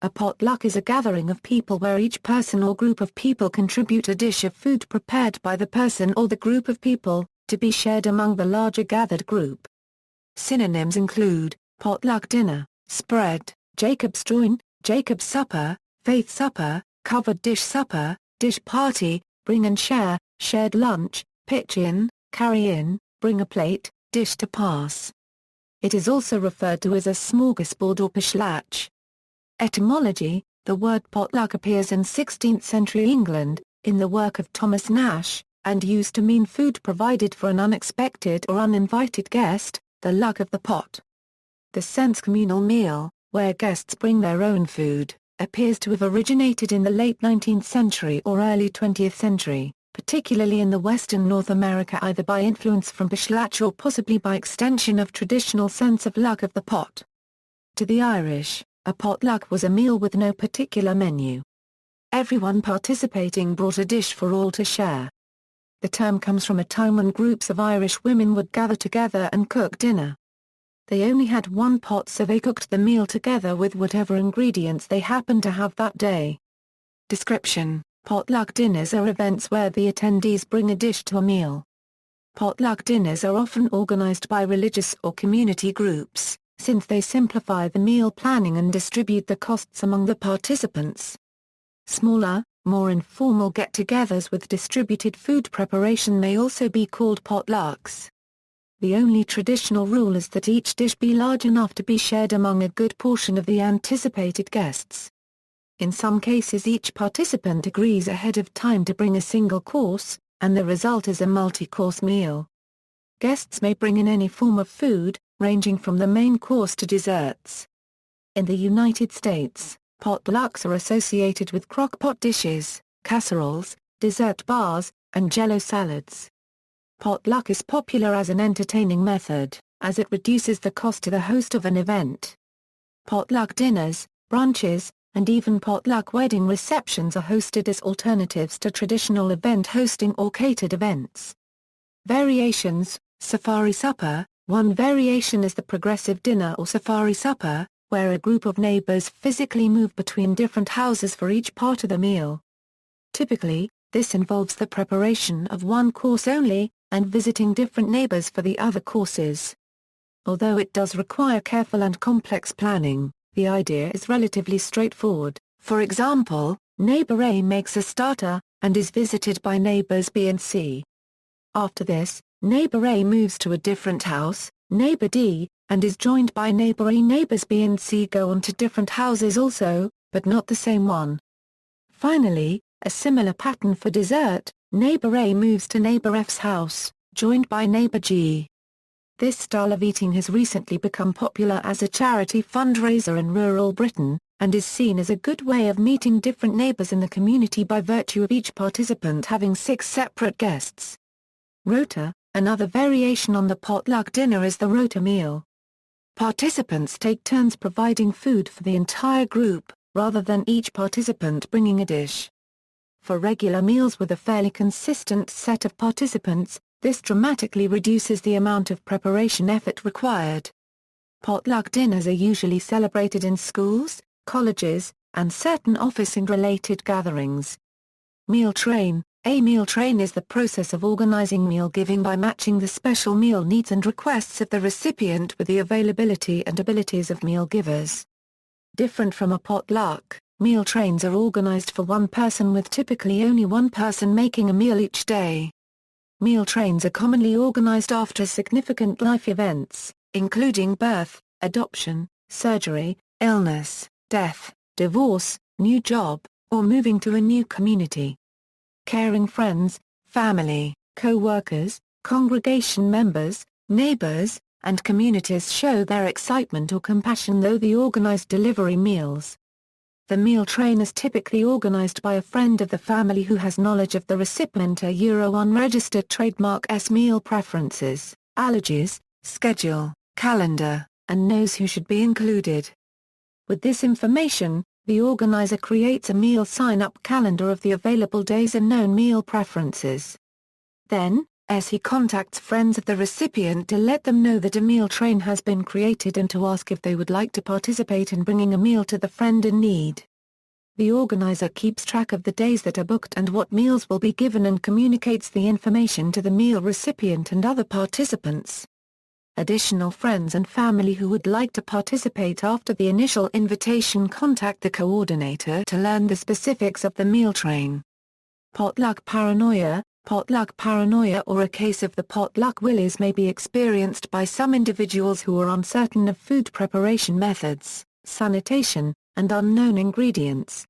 A potluck is a gathering of people where each person or group of people contribute a dish of food prepared by the person or the group of people, to be shared among the larger gathered group. Synonyms include potluck dinner, spread, Jacob's join, Jacob's supper, faith supper, covered dish supper, dish party, bring and share, shared lunch, pitch in, carry in, bring a plate, dish to pass. It is also referred to as a smorgasbord or potlatch. Etymology: the word potluck appears in 16th century England, in the work of Thomas Nash, and used to mean food provided for an unexpected or uninvited guest, the luck of the pot. The sense communal meal, where guests bring their own food, appears to have originated in the late 19th century or early 20th century, particularly in the Western North America, either by influence from potlatch or possibly by extension of traditional sense of luck of the pot. To the Irish, a potluck was a meal with no particular menu. Everyone participating brought a dish for all to share. The term comes from a time when groups of Irish women would gather together and cook dinner. They only had one pot, so they cooked the meal together with whatever ingredients they happened to have that day. Description: potluck dinners are events where the attendees bring a dish to a meal. Potluck dinners are often organized by religious or community groups, since they simplify the meal planning and distribute the costs among the participants. Smaller, more informal get-togethers with distributed food preparation may also be called potlucks. The only traditional rule is that each dish be large enough to be shared among a good portion of the anticipated guests. In some cases, each participant agrees ahead of time to bring a single course, and the result is a multi-course meal. Guests may bring in any form of food, ranging from the main course to desserts. In the United States, potlucks are associated with crock-pot dishes, casseroles, dessert bars, and Jell-O salads. Potluck is popular as an entertaining method, as it reduces the cost to the host of an event. Potluck dinners, brunches, and even potluck wedding receptions are hosted as alternatives to traditional event hosting or catered events. Variations: safari supper. One variation is the progressive dinner or safari supper, where a group of neighbors physically move between different houses for each part of the meal. Typically, this involves the preparation of one course only, and visiting different neighbors for the other courses. Although it does require careful and complex planning, the idea is relatively straightforward. For example, neighbor A makes a starter, and is visited by neighbors B and C. After this, neighbor A moves to a different house, neighbor D, and is joined by neighbor A. Neighbors B and C go on to different houses also, but not the same one. Finally, a similar pattern for dessert: neighbor A moves to neighbor F's house, joined by neighbor G. This style of eating has recently become popular as a charity fundraiser in rural Britain, and is seen as a good way of meeting different neighbors in the community by virtue of each participant having 6 separate guests. Rota: another variation on the potluck dinner is the rota meal. Participants take turns providing food for the entire group, rather than each participant bringing a dish. For regular meals with a fairly consistent set of participants, this dramatically reduces the amount of preparation effort required. Potluck dinners are usually celebrated in schools, colleges, and certain office and related gatherings. Meal train: a meal train is the process of organizing meal giving by matching the special meal needs and requests of the recipient with the availability and abilities of meal givers. Different from a potluck, meal trains are organized for one person, with typically only one person making a meal each day. Meal trains are commonly organized after significant life events, including birth, adoption, surgery, illness, death, divorce, new job, or moving to a new community. Caring friends, family, co-workers, congregation members, neighbors, and communities show their excitement or compassion through the organized delivery meals. The meal train is typically organized by a friend of the family who has knowledge of the recipient unregistered trademark meal preferences, allergies, schedule, calendar, and knows who should be included. With this information, the organizer creates a meal sign-up calendar of the available days and known meal preferences. Then, He contacts friends of the recipient to let them know that a meal train has been created and to ask if they would like to participate in bringing a meal to the friend in need. The organizer keeps track of the days that are booked and what meals will be given and communicates the information to the meal recipient and other participants. Additional friends and family who would like to participate after the initial invitation contact the coordinator to learn the specifics of the meal train. Potluck paranoia or a case of the potluck willies may be experienced by some individuals who are uncertain of food preparation methods, sanitation, and unknown ingredients.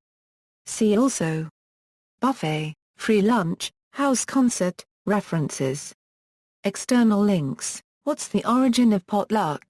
See also: buffet, free lunch, house concert, references. External links. What's the origin of potluck?